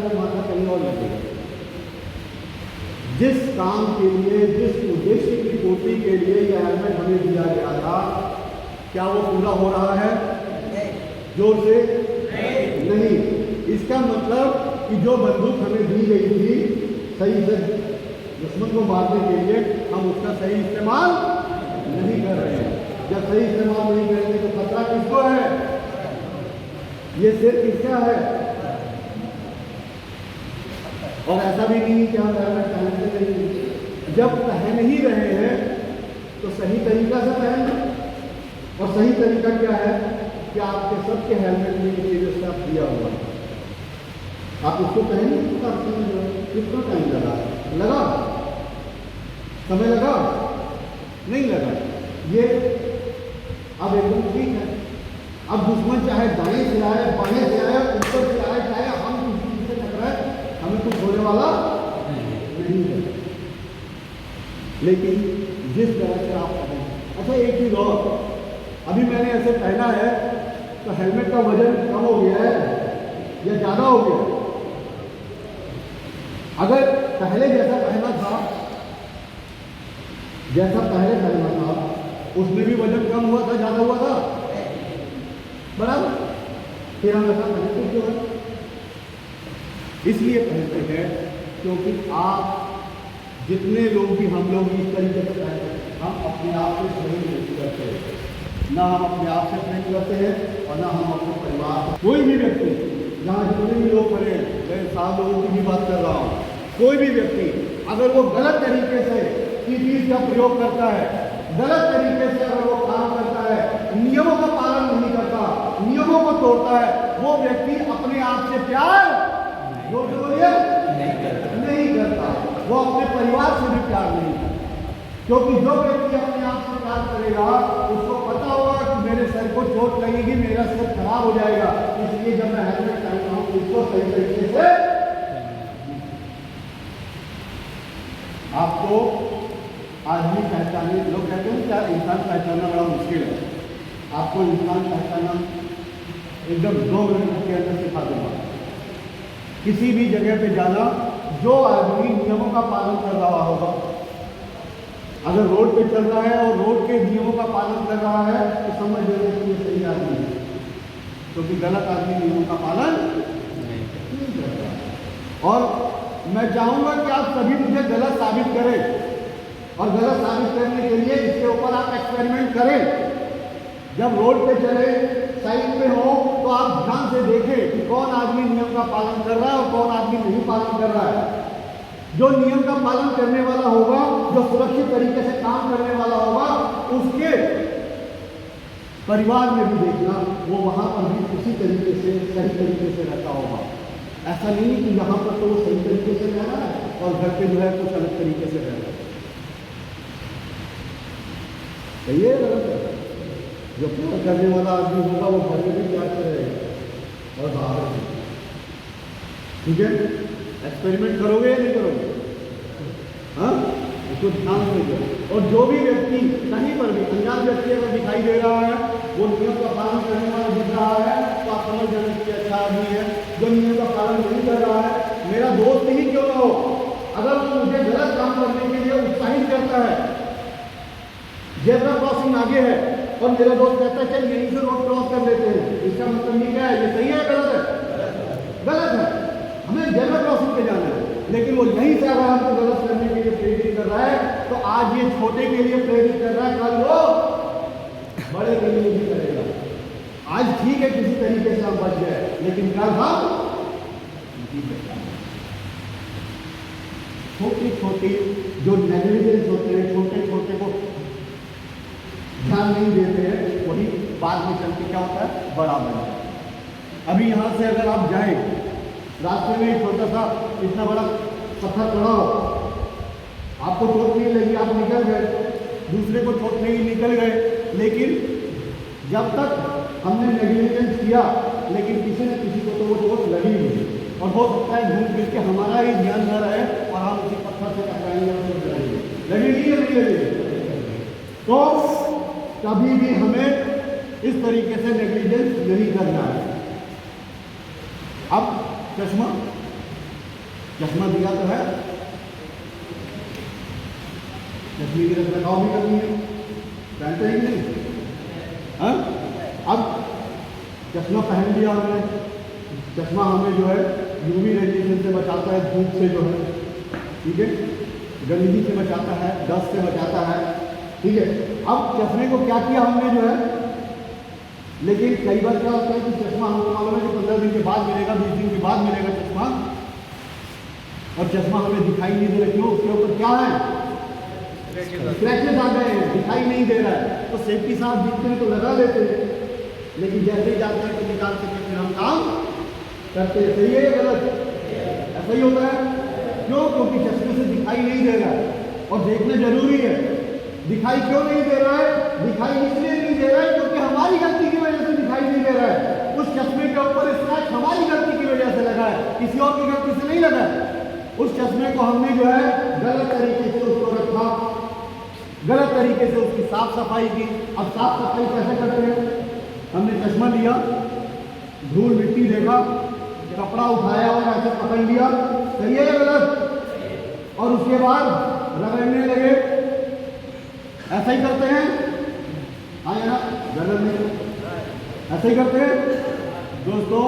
तो माथा कहीं और लगेगा। जिस काम के लिए, जिस उद्देश्य की पूर्ति के लिए यह हेलमेट हमें दिया गया था, क्या वो पूरा हो रहा है? जोर से नहीं। इसका मतलब कि जो बंदूक हमें दी गई थी सही से दुश्मन को मारने के लिए, हम उसका सही इस्तेमाल नहीं कर रहे हैं। जब सही इस्तेमाल नहीं करेंगे तो खतरा किसको है? ये सिर्फ किसका है? और ऐसा भी नहीं कि हम हेलमेट पहनते नहीं। जब पहन ही रहे हैं तो सही तरीका से पहन। और सही तरीका क्या है कि आपके सबके हेलमेट में ये सब दिया हुआ है, आप उसको पहनिए। कितना टाइम लगा? समय लगा? नहीं लगा। ये अब एकदम ठीक है। अब दुश्मन चाहे दाएं से आए, बाएं से आए, ऊपर से आए, चाहे हम किसी से टकराए, हमें कुछ होने वाला नहीं है। लेकिन जिस तरह से आप पहने, अच्छा एक चीज और, अभी मैंने ऐसे पहना है तो हेलमेट का वजन कम हो गया है या ज्यादा हो गया? अगर पहले जैसा पहना था, उसमें भी वजन कम हुआ था, ज्यादा हुआ था? बराबर। फिर हम ऐसा पहनते क्यों है? इसलिए पहनते हैं क्योंकि आप जितने लोग भी, हम लोग इस तरीके से पहनते हैं, हम अपने आप से प्रेम नहीं करते। ना हम अपने आप से प्रेम करते हैं और ना हम अपने परिवार से। कोई भी व्यक्ति, जहाँ जितने भी लोग खड़े हैं, मैं 7 लोगों की भी बात कर रहा हूँ, कोई भी व्यक्ति अगर वो गलत तरीके से किसी चीज का प्रयोग करता है, गलत तरीके से अगर वो काम करता है, नियमों का पालन नहीं करता, नियमों को तोड़ता है, वो व्यक्ति अपने आप से प्यार नहीं करता। वो अपने परिवार से भी प्यार नहीं करता। क्योंकि जो व्यक्ति अपने आप से प्यार करेगा, उसको पता होगा कि मेरे सर को चोट लगेगी, मेरा सर खराब हो जाएगा, इसलिए जब मैं हेलमेट पहनता हूँ उसको सही तरीके से। आपको आदमी पहचाने, लोग कहते हैं क्या इंसान पहचानना बड़ा मुश्किल है। आपको इंसान पहचानना एकदम 2 मिनट के अंदर सिखा दूंगा। किसी भी जगह पे जाना, जो आदमी नियमों का पालन कर रहा होगा, अगर रोड पे चल रहा है और रोड के नियमों का पालन कर रहा है तो समझ लेना कि ये सही आदमी है, क्योंकि गलत आदमी नियमों का पालन नहीं कर रहा। और मैं चाहूंगा कि आप सभी मुझे गलत साबित करें, और गलत साबित करने के लिए इसके ऊपर आप एक्सपेरिमेंट करें। जब रोड पे चले, साइड पे हो, तो आप ध्यान से देखें कि कौन आदमी नियम का पालन कर रहा है और कौन आदमी नहीं पालन कर रहा है। जो नियम का पालन करने वाला होगा, जो सुरक्षित तरीके से काम करने वाला होगा, उसके परिवार में भी देखना वो वहां पर भी उसी तरीके से, सही तरीके से रहता होगा। ऐसा नहीं कि यहाँ पर तो वो सही तरीके से रह रहा है और घर पे जो है कुछ अलग तरीके से रह रहा है। सही है, गलत है? जो प्यार करने वाला आदमी होगा वो घर में भी प्यार करेगा और बाहर भी। ठीक है? एक्सपेरिमेंट करोगे या नहीं करोगे? हाँ, उसको ध्यान देंगे। और जो भी व्यक्ति कहीं पर भी अनजान व्यक्ति अगर दिखाई दे रहा है, वो नियम का पालन करने वाला दिख रहा है, तो आप समझ जाना कि अच्छा आदमी है। जो नियम का पालन नहीं कर रहा है, मेरा दोस्त ही क्यों ना हो, अगर वो मुझे गलत काम करने के लिए उत्साहित करता है, जेब्रा क्रॉसिंग आगे है और मेरा दोस्त कहता है चल यहीं से रोड क्रॉस कर लेते हैं, इसका मतलब ये क्या है? ये सही है, गलत है? गलत है। हमें जेब्रा क्रॉसिंग पे जाना है, लेकिन वो यहीं से अगर हमको गलत करने के लिए प्रेरित कर रहा है, तो आज ये छोटे के लिए प्रेरित कर रहा है, कल वो बड़े के लिए भी करेगा। आज ठीक है किसी तरीके से हम बच गए, लेकिन कल हम छोटी छोटी जो नेग्लिजेंस होते हैं, छोटे छोटे को ध्यान नहीं देते हैं, वही बाद में चल के क्या होता है? बड़ा बन जाता है। अभी यहाँ से अगर आप जाएं, रास्ते में एक छोटा सा इतना बड़ा पत्थर पड़ा हो, आपको चोट नहीं लगी, आप निकल गए, दूसरे को चोट नहीं, निकल गए। लेकिन जब तक हमने नेग्लिजेंस किया, लेकिन किसी न किसी को तो वो चोट लगी नहीं, और हो सकता है घूम फिर के हमारा ही ध्यान न रहे और हम उसी पत्थर से टकराएंगे और चोट लगेगी। लगेगी या नहीं लगेगी? तो कभी भी हमें इस तरीके से नेग्लिजेंस नहीं करना है। अब चश्मा चश्मा दिया तो है, चश्मे की रख रखाव भी करनी है, पहनते ही नहीं। हाँ, अब चश्मा पहन लिया हमने, चश्मा हमें जो है यूवी रेडिएशन से बचाता है, धूप से जो है, ठीक है, गंदगी से बचाता है, डस्ट से बचाता है, ठीक है। अब चश्मे को क्या किया हमने जो है, लेकिन कई बार क्या होता है कि चश्मा हमको मालूम है कि 15 दिन के बाद मिलेगा, 20 दिन के बाद मिलेगा चश्मा, और चश्मा हमें दिखाई नहीं दे रहा, क्यों? उसके ऊपर क्या है? स्क्रैचेस आ गए हैं, दिखाई नहीं दे रहा है। तो सेफ्टी साथ दिखते हैं तो लगा लेते हैं, लेकिन जैसे ही जाते हैं तो निकाल सके फिर हम काम करते हैं। सही है या गलत? ऐसा ही होता है। क्यों? क्योंकि चश्मे से दिखाई नहीं दे रहा है, और देखना जरूरी है। दिखाई क्यों नहीं दे रहा है? दिखाई इसलिए नहीं दे रहा है क्योंकि हमारी गलती की वजह से दिखाई नहीं दे रहा है। उस चश्मे के ऊपर स्क्रैच हमारी गलती की वजह से लगा है, किसी और की गलती से नहीं लगा है। उस चश्मे को हमने जो है गलत तरीके से उसको रखा, गलत तरीके से उसकी साफ सफाई की। अब साफ सफाई कैसे करते हैं? हमने चश्मा लिया, धूल मिट्टी देखा, कपड़ा उठाया और ऐसे पकड़ लिया, सही है या गलत? और उसके बाद रगड़ने लगे, ऐसा ही करते हैं, हाँ या ना? गलत नहीं, ऐसा ही करते हैं दोस्तों।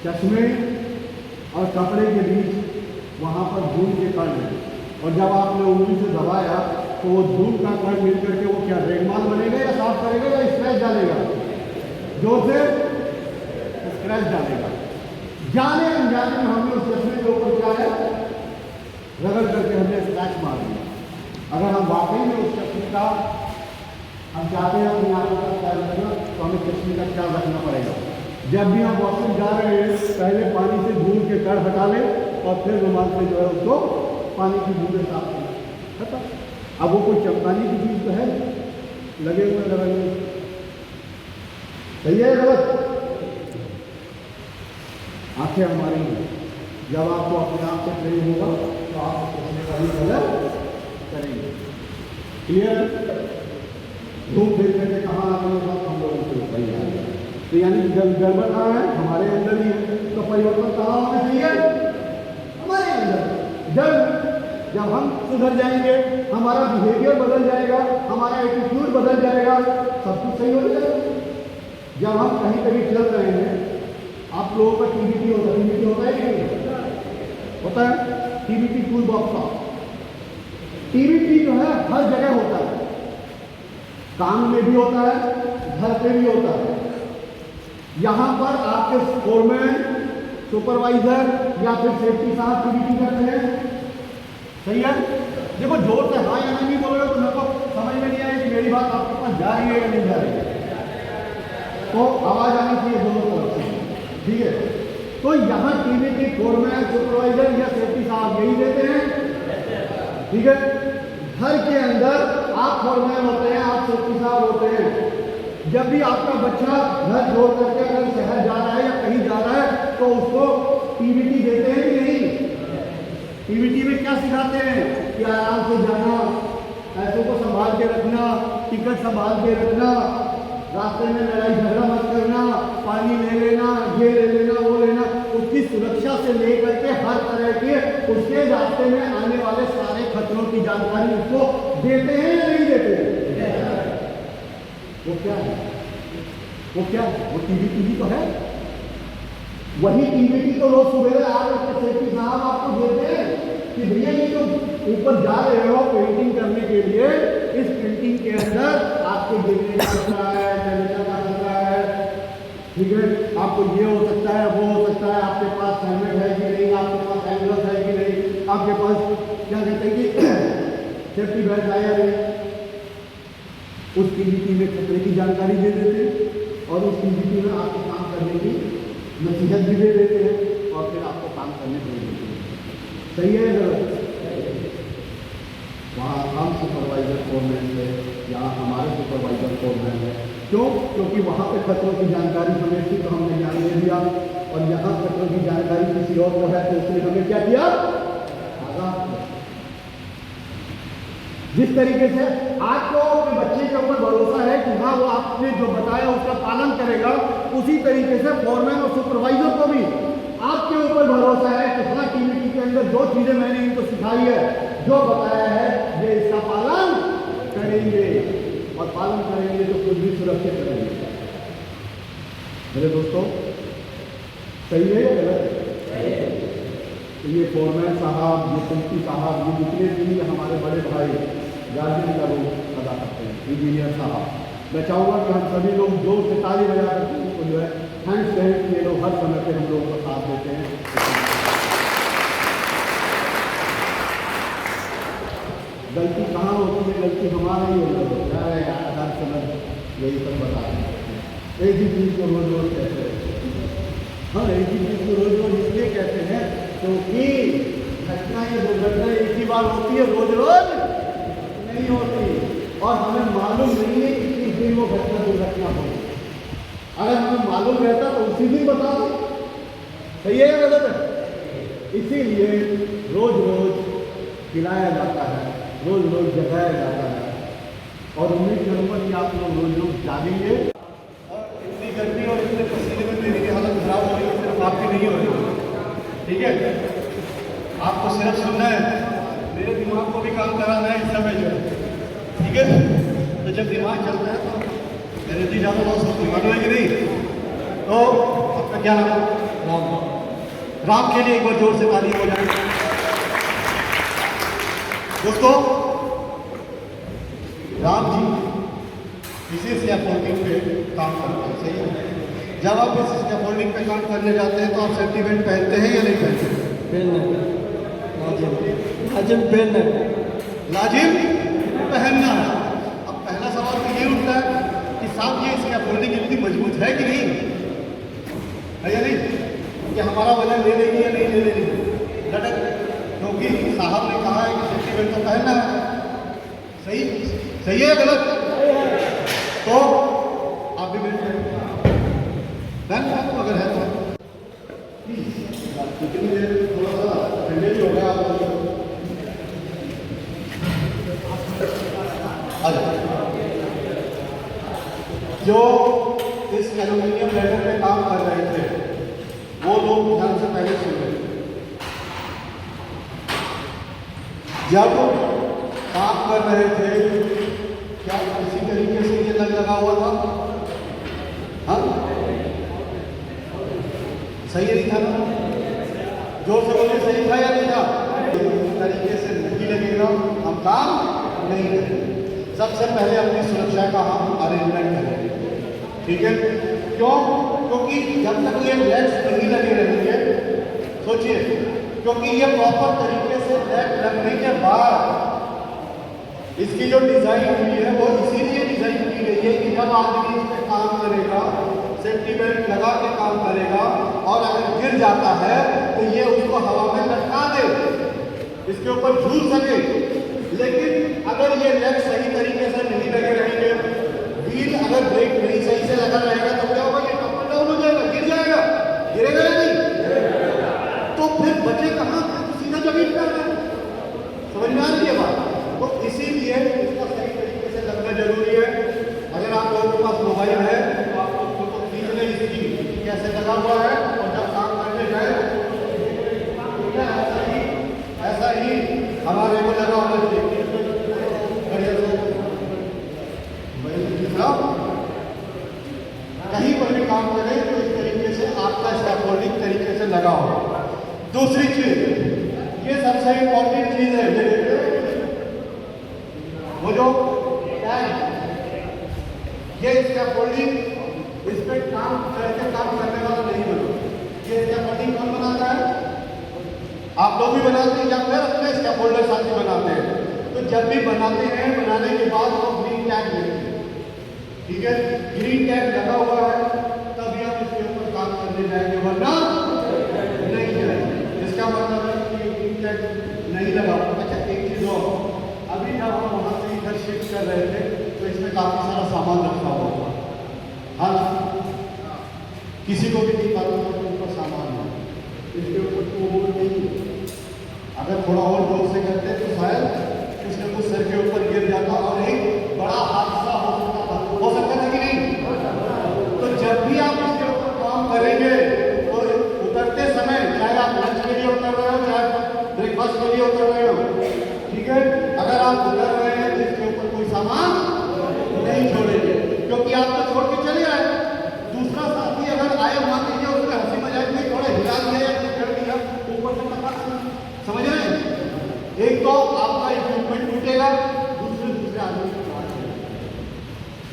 चश्मे और कपड़े के बीच वहाँ पर धूल के कण है, और जब आपने उंगली से दबाया तो वो धूल का कण मिल करके वो क्या रेगमाल बनेगा या साफ करेगा या स्क्रैच डालेगा? जोर से स्क्रैच डालेगा। जाने अनजाने में हमने उस चश्मे के ऊपर क्या है, रगड़ करके हमने स्क्रैच मार दिया। अगर हम वाकई में उस चश्मे का हम चाहते हैं अपनी आंखों का ख्याल रखना, तो हमें चश्मे का ख्याल रखना पड़ेगा। जब भी हम वॉशरूम जा रहे हैं, पहले पानी से धूल के कण हटा लें और फिर रुमाल से जो है उसको पानी की बूंदें साफ करें, खत्म। अब वो कोई चमकाने की चीज़ तो है, लगे हुए लगाने, सही है गलत? आंखें हमारी हैं, जब आपको अपने आप से प्रेम होगा तो आप चश्मे का ही कलर करेंगे। क्लियर? धूप देख करके कहाँ आ गए हम लोगों से सही आ गया, तो यानी गड़बड़ कहाँ है? हमारे अंदर ही है। तो परिवर्तन कहाँ होना चाहिए? हमारे अंदर। जब हम सुधर जाएंगे, हमारा बिहेवियर बदल जाएगा, हमारा एटीट्यूड बदल जाएगा, सब कुछ सही हो जाएगा। जब हम कहीं कहीं चल रहे हैं, आप लोगों का टीबीटी होता है, टीबीटी होता है कि नहीं होता है? टीबीटी टूल बॉक्स का टीबीटी जो है हर जगह होता है, काम में भी होता है, घर पे भी होता है। यहाँ पर आपके फोरमैन, सुपरवाइजर या फिर सेफ्टी साहब टीबीटी करते हैं, सही है? देखो जोर से हाँ या नहीं बोलोगे तो मेरे को समझ में नहीं आएगी कि मेरी बात आपके पास जा रही है या नहीं जा रही है। तो आवाज आनी चाहिए दोनों तरफ से, ठीक है? तो यहाँ टीबीटी फोरमैन, सुपरवाइजर या सेफ्टी साहब यही देते हैं, ठीक है? घर के अंदर आप फोरमैन होते हैं, आप सेफ्टी साहब होते हैं। जब भी आपका बच्चा घर छोड़ करके अगर शहर जा रहा है या कहीं जा रहा है तो उसको टीबीटी देते हैं कि नहीं? टीबीटी में क्या सिखाते हैं कि आराम से जाना, पैसों को संभाल के रखना, टिकट संभाल के रखना, रास्ते में लड़ाई झगड़ा मत करना, पानी ले लेना, ये ले लेना, वो लेना। उसकी सुरक्षा से लेकर के हर तरह के उसके रास्ते में आने वाले सारे खतरों की जानकारी उसको देते हैं या नहीं देते हैं? वो क्या है? वो क्या है? वो टीबीटी तो है। वही टीबीटी तो रोज सुबह आज अपने सेफ्टी साहब आपको देते हैं कि भैया ये जो ऊपर जा रहे हो पेंटिंग करने के लिए, इस पेंटिंग के अंदर आपको गिरने का खतरा है, जलने का खतरा है, ठीक है? आपको ये हो सकता है, वो हो सकता है, आपके पास हेलमेट है कि नहीं, आपके पास एंगल्स है कि नहीं, आपके पास क्या कहते हैं कि सेफ्टी बेल्ट है या नहीं। उस टीबीटी में खतरे की जानकारी दे देते हैं और उस टीबीटी में आपको काम करने की नसीहत भी दे देते हैं और फिर आपको काम करने दे देते हैं। सही है गलत? वहाँ हम सुपरवाइजर फोरमैन है, यहाँ हमारे सुपरवाइजर फोरमैन है। क्यों? क्योंकि वहाँ पे खतरों की जानकारी हमें थी तो हमने ध्यान दे दिया, और यहाँ खतरों की जानकारी किसी और को है तो उसने हमें क्या किया? जिस तरीके से आपको अपने बच्चे के ऊपर भरोसा है कि हाँ वो आपने जो बताया उसका पालन करेगा, उसी तरीके से फोरमैन और सुपरवाइजर को भी आपके ऊपर भरोसा है कि हाँ टीवीटी के अंदर जो चीजें मैंने इनको सिखाई है, जो बताया है, ये इसका पालन करेंगे और पालन करेंगे तो कुछ भी सुरक्षित रहेंगे। मेरे दोस्तों, सही है या गलत है? तो ये फोरमैन साहब, ये पंची साहब, ये जितने भी हमारे बड़े भाई गार्जियन का रोल अदा करते हैं, इंजीनियर साहब, मैं चाहूँगा कि हम सभी लोग जोर से ताली बजा करके उनको जो है थैंक्स कहें कि ये लोग हर समय पे हम लोगों का साथ देते हैं। गलती कहाँ होती है? गलती हमारा ही होता है यार, हर समय यही सब बता रहे हैं। एक ही चीज़ को रोज रोज कहते हैं। हाँ, एक ही चीज़ को रोज रोज इसलिए कहते हैं क्योंकि घटना या दुर्घटना एक ही बार होती है, रोज रोज नहीं होती, और हमें मालूम नहीं है कि किस दिन वो घटना दुर्घटना हो। अगर हमें मालूम रहता तो उसी दिन बता दो। सही है या गलत है? इसीलिए रोज रोज खिलाया जाता है, रोज रोज जगाया जाता है, और उम्मीद करूँगा कि आप लोग रोज रोज जागेंगे। और इतनी गर्मी और इतने पसीने में मेरी हालत खराब हो रही है, सिर्फ आपकी नहीं हो रही, ठीक है? आपको सिर्फ सुनना है, मेरे दिमाग को भी काम कराना है इस समय जो है, ठीक है? तो जब दिमाग चलता है तो एनर्जी ज़्यादा लॉस होती है, मालूम है कि नहीं? तो आपका क्या नाम है? राम। राम के लिए एक बार जोर से ताली हो जाए। दोस्तों, राम जी इसी स्कैफोल्डिंग पे काम करते हैं, सही है? जब आप इस स्कैफोल्डिंग पे काम करने जाते हैं तो आप सेफ्टी बेल्ट पहनते हैं या नहीं पहनते? लाजिम पहनना है, लाजिम पहनना है। अब पहला सवाल तो ये उठता है कि साहब ये स्कैफोल्डिंग इतनी मजबूत है कि नहीं है या नहीं, कि हमारा वजन ले लेगी या नहीं ले लेगी लटक, क्योंकि साहब ने कहा है कि सेफ्टी बेल्ट तो पहनना है। सही सही है या गलत? तो आप भी बेल्ट पहन अगर है तो कितनी देर थोड़ा सा ठंडे भी हो गया आप जो इस एल्यूमिनियम लेटर पे काम कर रहे थे वो लोग ध्यान से पहले सुन रहे थे। जब काम कर रहे थे क्या इसी तरीके से ये लगा हुआ था? हाँ, सही नहीं था ना? जोर से बोलिए, सही था या नहीं था? इस तरीके से नहीं लगेगा, हम काम नहीं करेंगे। सबसे पहले अपनी सुरक्षा का हम अरेंजमेंट करेंगे, ठीक है? क्यों? क्योंकि जब तक ये लेग्स नहीं लगे रहेंगे, सोचिए, क्योंकि ये प्रॉपर तरीके से लेग लगने के बाद इसकी जो डिजाइन हुई है वो इसीलिए डिजाइन की गई है कि जब आदमी इस पर काम करेगा, सेफ्टी बेल्ट लगा के काम करेगा, और अगर गिर जाता है तो ये उसको हवा में लटका दे, इसके ऊपर झूल सके। लेकिन अगर ये लेग सही तरीके से नहीं लगे रहेंगे, व्हील अगर ब्रेक नहीं सही से लगा रहेगा तो क्या होगा? ये अप डाउन हो जाएगा, गिर जाएगा, गिरेगा या नहीं? तो फिर बचे कहाँ? सीधा जमीन पर है। समझ में आ रही है बात? तो इसीलिए इसका सही तरीके से लगना जरूरी है। अगर आप लोगों के पास मोबाइल है तो आप लोग फोटो खींच लें इसकी कैसे लगा हुआ है, और जब काम करने जाए ऐसा ही हमारे को लगा होना चाहिए। कहीं पर भी काम करें तो इस तरीके से आपका स्कैफोल्डिंग तरीके से लगा हो। दूसरी चीज, ये सबसे इंपॉर्टेंट चीज है, वो जो ये स्कैफोल्डिंग, इस पे काम करके काम करने वाला नहीं बनो। ये स्कैफोल्डिंग कौन बनाता है? आप लोग भी बनाते हैं या फिर अपने स्कैफोल्डर साथी बनाते हैं? तो जब भी बनाते हैं, बनाने के बाद वो ग्रीन टैग लेते हैं, ठीक है? ग्रीन टैग लगा हुआ है तभी आप इसके ऊपर काम करने जाएंगे, वरना नहीं जाएंगे। इसका मतलब है कि ग्रीन टैग नहीं लगा। अच्छा, एक चीज और, अभी जब हम वहाँ से इधर शिफ्ट कर रहे थे तो इसमें काफी सारा सामान रखा हुआ था, हाँ, किसी को भी नहीं पता था कि उनका सामान है, इसके ऊपर तो वो नहीं। अगर थोड़ा और जोर से करते तो शायद कुछ न कुछ सर के ऊपर गिर जाता और एक बड़ा हादसा हो सकता था कि नहीं? तो जब भी आप इसके ऊपर काम करेंगे तो उतरते समय आप गुजर रहे हैं तो इसके ऊपर कोई सामान नहीं छोड़ेंगे, क्योंकि आप तो छोड़ के चले आए। दूसरा साथी अगर आए, मान लीजिए उसने हंसी मजाक में थोड़ा हिला दिया या कुछ कर दिया, ऊपर से टपक, समझ रहे हैं? एक तो आपका इक्विपमेंट टूटेगा, दूसरे आदमी की बात है।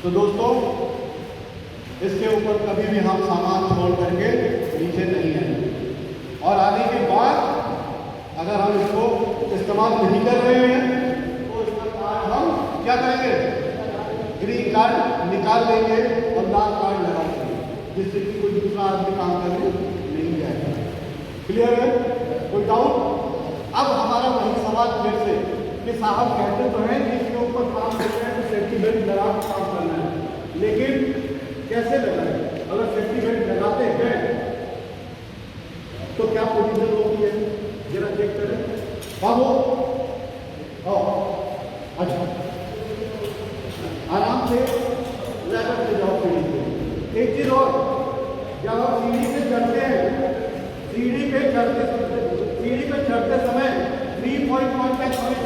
तो दोस्तों, इसके ऊपर कभी भी हम सामान छोड़ करके नीचे नहीं आएंगे। और आने के बाद अगर हम इसको इस्तेमाल नहीं कर रहे हैं तो इसका कार्ड हम क्या करेंगे, ग्रीन कार्ड निकाल देंगे और लाल कार्ड लगा देंगे, जिससे कि कोई दूसरा आदमी काम करने नहीं जाएगा। क्लियर है? कोई डाउट? अब हमारा वही सवाल फिर से कि साहब कहते तो हैं कि इसके ऊपर काम कर रहे हैं तो सेफ्टी बेल्ट लगा के काम करना है, लेकिन कैसे लगाएं? अगर सेफ्टी बेल्ट लगाते हैं तो क्या पोजीशन होती है, जरा चेक करें। बाबू अच्छा, आराम से लैपटॉप से जाओ सीढ़ी पे। एक चीज और, जब आप सीढ़ी से चढ़ते हैं, सीढ़ी पे चढ़ते समय 3 पॉइंट कांटेक्ट हमें